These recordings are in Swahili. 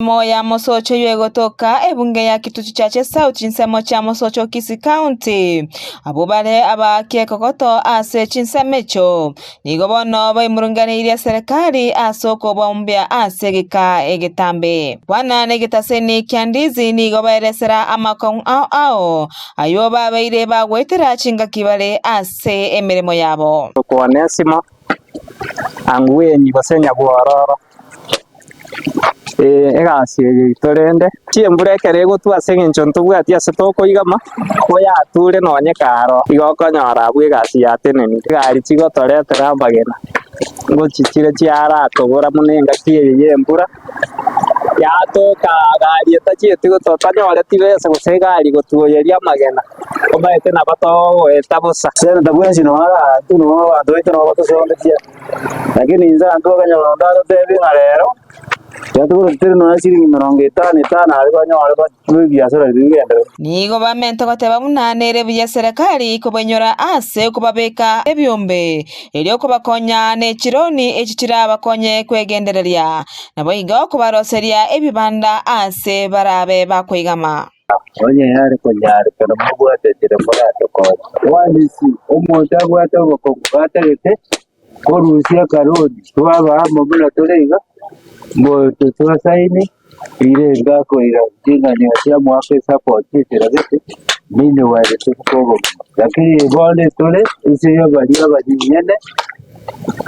Moya Mosocho kutoka ebunge ya Kitutu Chache South chinsemo cha Mosocho Kisii County abubale abake kokoto ase chinsemecho nigo bono baimurunganiria serikali asoko bombya ase gika egetambe wana negetaseni kyandizi nigo baeresera amakong ao ayo babeire bagwetera chinga kibale ase emirimo yabo Onesimo angweni basenya bwororo egasi torende chiembure gutwa sengencho ntubwati ase tokoigama koya ature nonye karo igokonyora abwe egasi ya teneni gari chigotoretera mbagena ngochichire chiara togora munenga kieye embura yatoka gari etachiete gototanyore tibese gose gari gotuoyeria magena omaete na bato etabusa sene tabwensi no ara tuno adoite no bato sondetia lakini inza ndo kanyoro ndado tebi ngarero yatugura tirino asiri 55 ariko nyore ba biashara bigende nigo bamento goteba munanere bya serikali kubenyora ase kubabeka ebyombe elyo kubakonya ne chironi echichira bakonye kwegendereria nabo igo kubaroseria ebibanda ase barabe bakwigama onye yari konyari kana mugwate tire morato ko wandisi omota gwate bokogata gete korusia karodi twaba mobula toleiga bo tusaini ile ngako ila tinga ni asia mwake support tire gete mimi wale tukogo lakini bole tole isiyo badia bajinyene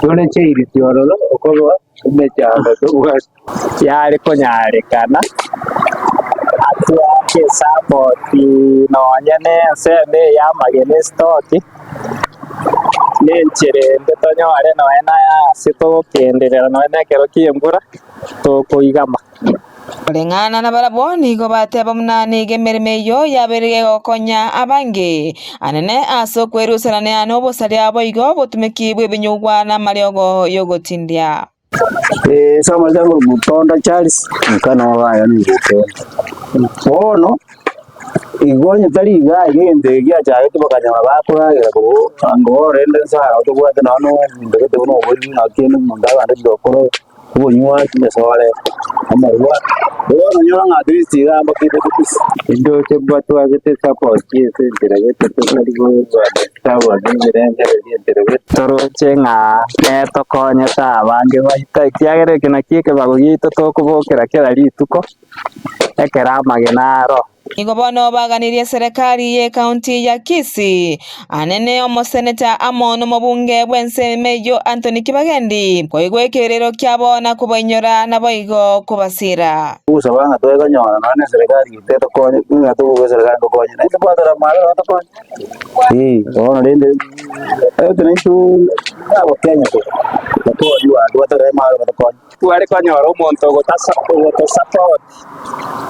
tole cheiri tiorolo okoba umechanga to yari konyari kana atuake support nonye sende ya magene stock nenchere ndetonyore noena ya sito kenderera noena kero kiembura tokoigama Kulingana na baraboni go bateba munani gemerime yo yaberege gokonya abange anene aso kwerusana ne obosali abo igo botumekibwe binyugwa na mariogo yogotindia sama zangu mutonda Charles mkana wayo ni ono igonye tari ga igende gya cyawe tubakanya bakora go ngo rende sara tubwate nano ndege no buri nakene mundabande dokoro ubonywa kimesore amarwa ono nyora ngadrisi ga bakite kupisi indo chebwatu agete support yese ndiragete tokarigo tawa ndirende ndirende toro chenga neto konye tabange baita kiagere kina kieke bagogito tokubokera kera rituko ekera magenaro Nigo bono baganirie serikali ye county ya Kisii anene omoseneta amono mobunge bwense meyo Anthony Kibagendi koigwekerero kyabona kubenyora na boigo kubasira usabanga toega nyona nane serikali iteto konye ngatu serikali konye na itapata mara konye ono rende tenentu abo Kenya to yuwa duatare mara konye tuare konyora omonto support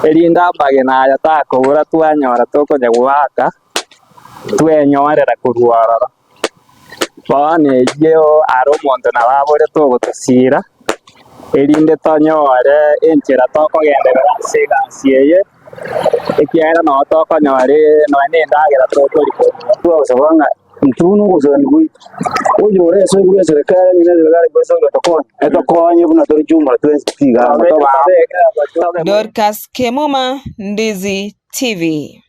erinda bagena ya takobura twanyora tokonya gwaka twenyorera kurwarara bane yeo aro monto na babore togotasira erinde tonyore enchera tokogendera sigasieye ekiera no tokonyore no nendagera tokoriko usabanga ntunu kuzangui ujore so gure serikali ni serikali basa etokonye buna tori jumla 20 Dorcas Kemuma, Ndizi TV.